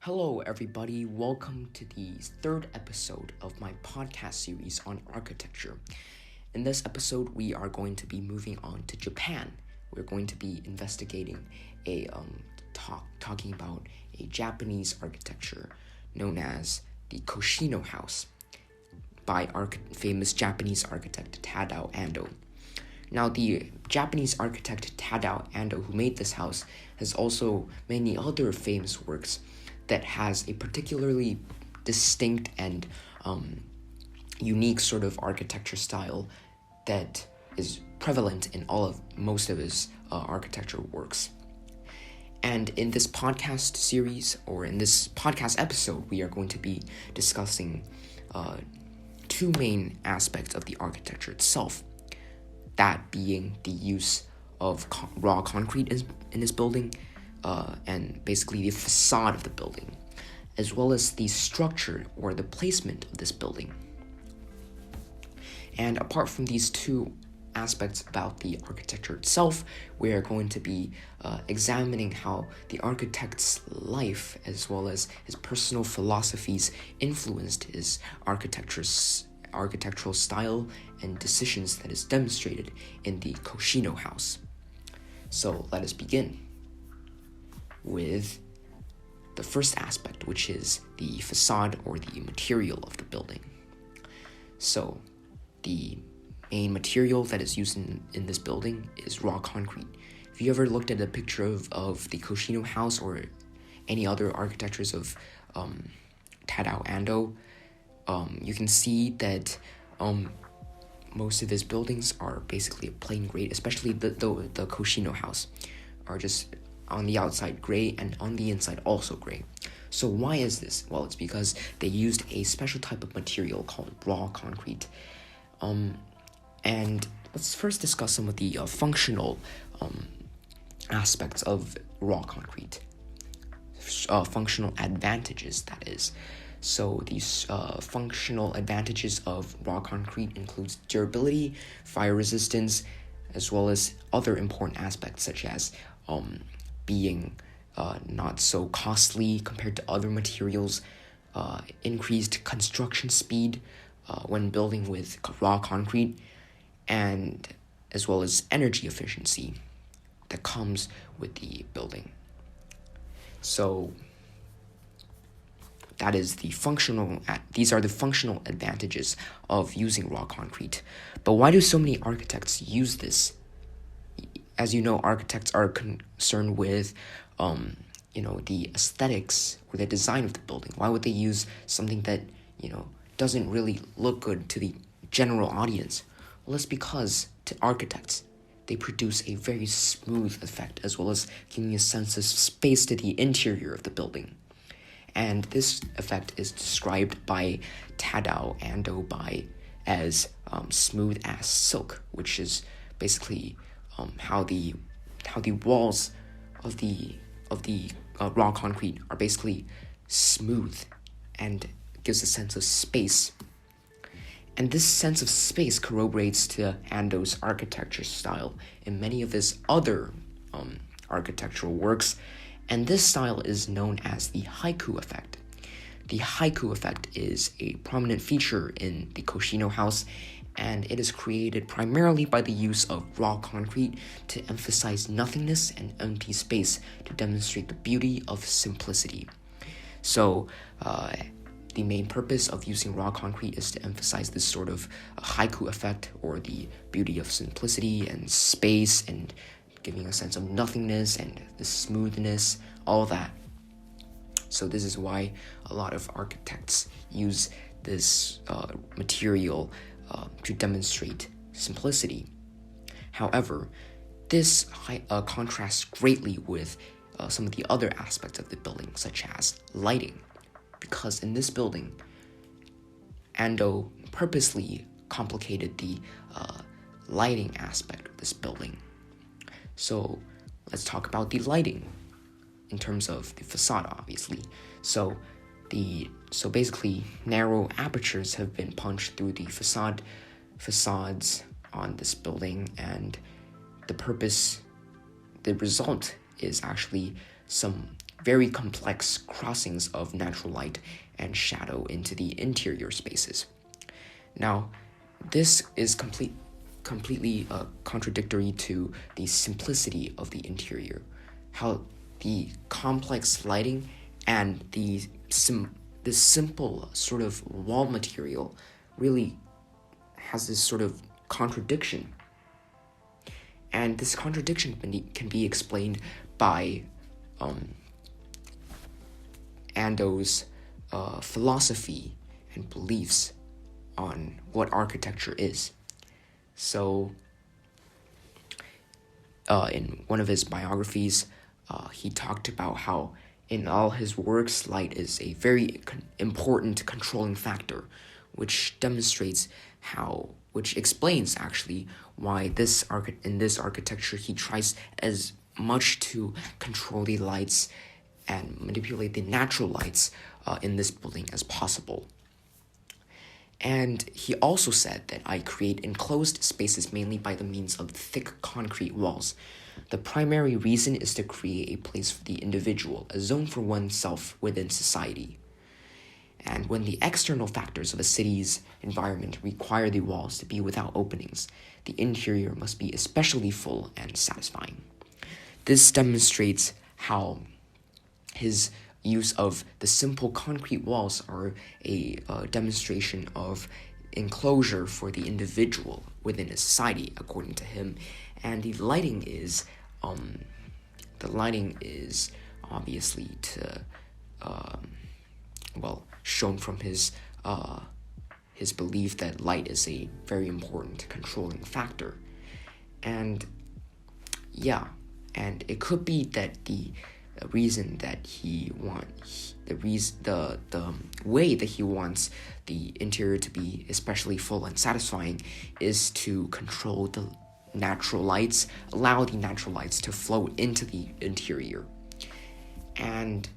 Hello, everybody. Welcome to the third episode of my podcast series on architecture. In this episode, we are going to be moving on to Japan. We're going to be investigating talking about a Japanese architecture known as the Koshino house by famous Japanese architect Tadao Ando. Now, the Japanese architect Tadao Ando, who made this house, has also many other famous works that has a particularly distinct and unique sort of architecture style that is prevalent in most of his architecture works. And in this podcast series, or in this podcast episode, we are going to be discussing two main aspects of the architecture itself. That being the use of raw concrete in his building, and basically the facade of the building, as well as the structure or the placement of this building. And apart from these two aspects about the architecture itself, we are going to be examining how the architect's life as well as his personal philosophies influenced his architectural style and decisions that is demonstrated in the Koshino house. So let us begin with the first aspect, which is the facade or the material of the building. So the main material that is used in this building is raw concrete. If you ever looked at a picture of the Koshino house or any other architectures of Tadao Ando, you can see that most of his buildings are basically a plain gray, especially the Koshino house are just on the outside gray and on the inside also gray. So why is this? Well, it's because they used a special type of material called raw concrete. And let's first discuss some of the functional aspects of raw concrete. Functional advantages, that is. So these functional advantages of raw concrete includes durability, fire resistance, as well as other important aspects such as being not so costly compared to other materials, increased construction speed when building with raw concrete, and as well as energy efficiency that comes with the building. So these are the functional advantages of using raw concrete. But why do so many architects use this? As you know, architects are concerned with, the aesthetics or the design of the building. Why would they use something that, doesn't really look good to the general audience? Well, it's because to architects, they produce a very smooth effect as well as giving a sense of space to the interior of the building. And this effect is described by Tadao Ando as smooth as silk, which is basically how the walls of the raw concrete are basically smooth and gives a sense of space. And this sense of space corroborates to Ando's architecture style in many of his other architectural works, and this style is known as the haiku effect. The haiku effect is a prominent feature in the Koshino house, and it is created primarily by the use of raw concrete to emphasize nothingness and empty space to demonstrate the beauty of simplicity. So, the main purpose of using raw concrete is to emphasize this sort of haiku effect, or the beauty of simplicity and space, and giving a sense of nothingness and the smoothness, all that. So this is why a lot of architects use this material to demonstrate simplicity. However, This contrasts greatly with some of the other aspects of the building, such as lighting, because in this building, Ando purposely complicated the lighting aspect of this building. So let's talk about the lighting in terms of the facade, obviously. So basically, narrow apertures have been punched through the facades on this building, and the result is actually some very complex crossings of natural light and shadow into the interior spaces. Now, this is completely contradictory to the simplicity of the interior, how the complex lighting and the simple sort of wall material really has this sort of contradiction. And this contradiction can be explained by Ando's philosophy and beliefs on what architecture is. So, in one of his biographies, he talked about how in all his works, light is a very important controlling factor, which explains actually why in this architecture he tries as much to control the lights and manipulate the natural lights in this building as possible. And he also said that I create enclosed spaces mainly by the means of thick concrete walls. The primary reason is to create a place for the individual, a zone for oneself within society. And when the external factors of a city's environment require the walls to be without openings, the interior must be especially full and satisfying. This demonstrates how his use of the simple concrete walls are a demonstration of enclosure for the individual within a society, according to him. And the lighting is obviously shown from his belief that light is a very important controlling factor. And it could be that the reason that the way that he wants the interior to be especially full and satisfying is to control the natural lights, allow the natural lights to flow into the interior. And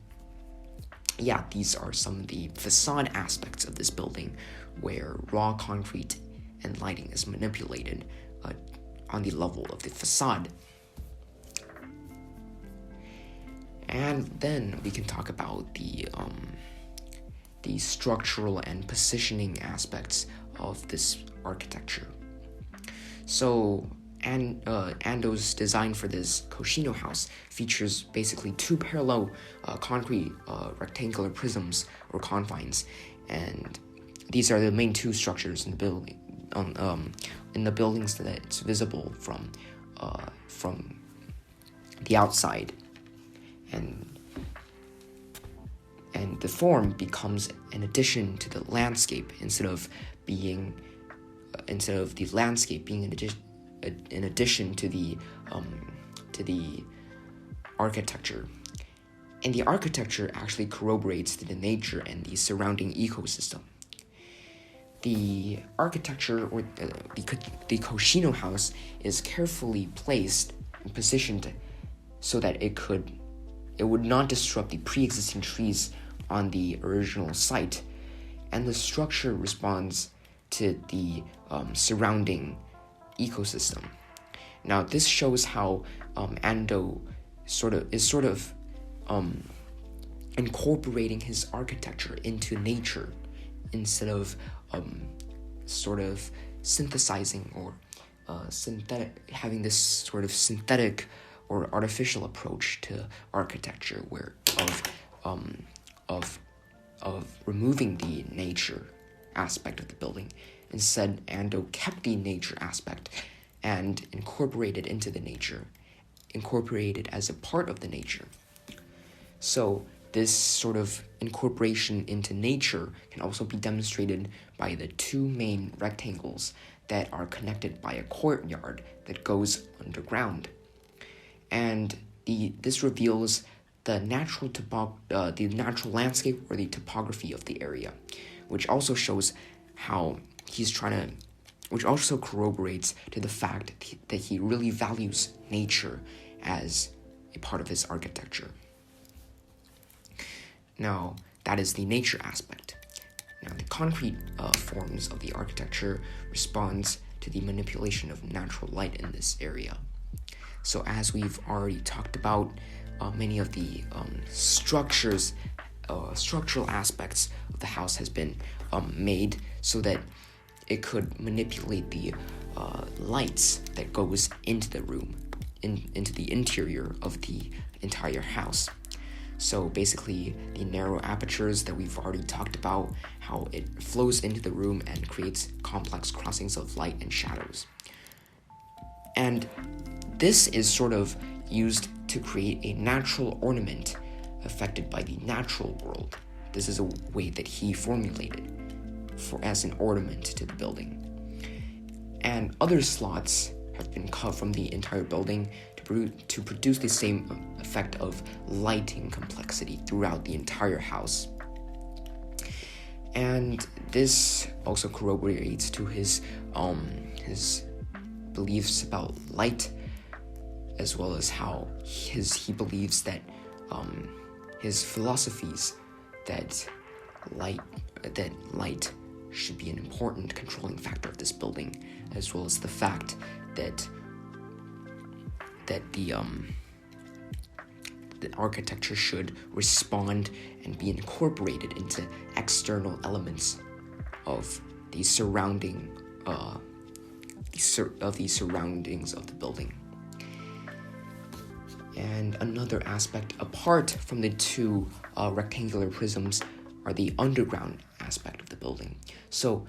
these are some of the facade aspects of this building where raw concrete and lighting is manipulated on the level of the facade. And then we can talk about the structural and positioning aspects of this architecture. So, Ando's design for this Koshino house features basically two parallel concrete rectangular prisms or confines, and these are the main two structures in the building. In the buildings that it's visible from the outside. And the form becomes an addition to the landscape instead of the landscape being in addition to the architecture. And the architecture actually corroborates the nature and the surrounding ecosystem. The architecture or the Koshino house is carefully placed and positioned so that it would not disrupt the pre-existing trees on the original site, and the structure responds to the surrounding ecosystem. Now, this shows how Ando is incorporating his architecture into nature instead of synthesizing or having this sort of synthetic or artificial approach to architecture, of removing the nature aspect of the building. Instead, Ando kept the nature aspect and incorporated into the nature, incorporated as a part of the nature. So this sort of incorporation into nature can also be demonstrated by the two main rectangles that are connected by a courtyard that goes underground. and this reveals the natural landscape or the topography of the area, which also shows how which also corroborates to the fact that he really values nature as a part of his architecture. Now, that is the nature aspect. Now, the concrete forms of the architecture responds to the manipulation of natural light in this area. So as we've already talked about, many of the structural aspects of the house has been made so that it could manipulate the lights that goes into the room, into the interior of the entire house. So basically, the narrow apertures that we've already talked about, how it flows into the room and creates complex crossings of light and shadows. And this is sort of used to create a natural ornament affected by the natural world. This is a way that he formulated as an ornament to the building. And other slots have been cut from the entire building to produce the same effect of lighting complexity throughout the entire house. And this also corroborates to his beliefs about light, as well as how he believes that his philosophies that light should be an important controlling factor of this building, as well as the fact that the architecture should respond and be incorporated into external elements of the surroundings of the building. And another aspect apart from the two rectangular prisms are the underground aspect of the building. So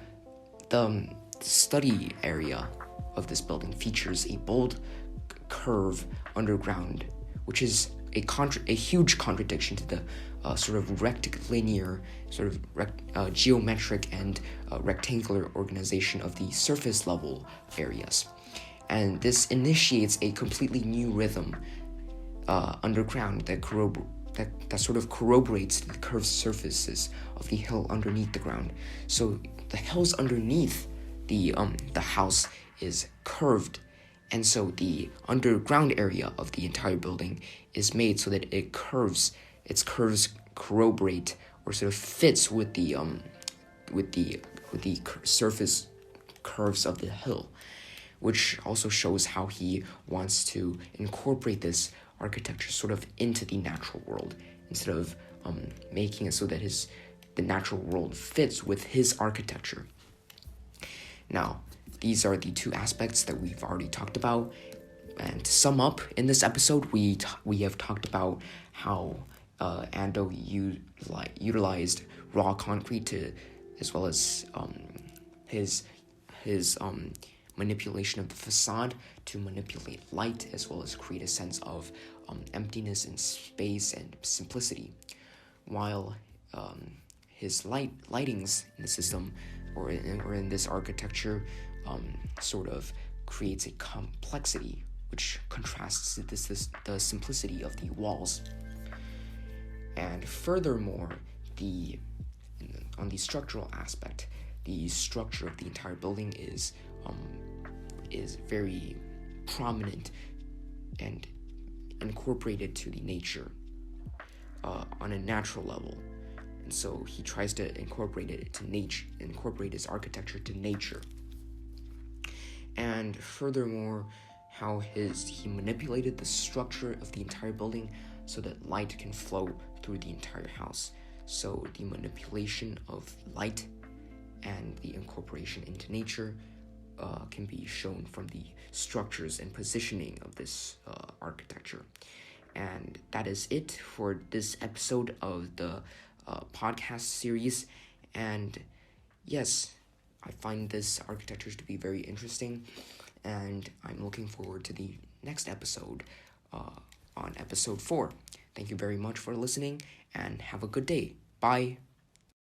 the study area of this building features a bold curve underground, which is a huge contradiction to the sort of rectilinear, geometric and rectangular organization of the surface level areas. And this initiates a completely new rhythm underground that sort of corroborates the curved surfaces of the hill underneath the ground. So the hills underneath the house is curved, and so the underground area of the entire building is made so that its curves corroborate or sort of fits with the surface curves of the hill, which also shows how he wants to incorporate this architecture sort of into the natural world instead of making it so that the natural world fits with his architecture. Now, these are the two aspects that we've already talked about. And to sum up, in this episode, we have talked about how Ando utilized raw concrete as well as his manipulation of the facade to manipulate light, as well as create a sense of emptiness and space and simplicity, while his lightings in the system or in this architecture sort of creates a complexity which contrasts the simplicity of the walls. And furthermore, on the structural aspect, the structure of the entire building is very prominent and incorporated to the nature on a natural level. And so he tries to incorporate his architecture to nature. And furthermore, how he manipulated the structure of the entire building so that light can flow through the entire house. So the manipulation of light and the incorporation into nature can be shown from the structures and positioning of this architecture. And that is it for this episode of the podcast series. And yes, I find this architecture to be very interesting, and I'm looking forward to the next episode on episode 4. Thank you very much for listening, and have a good day. Bye.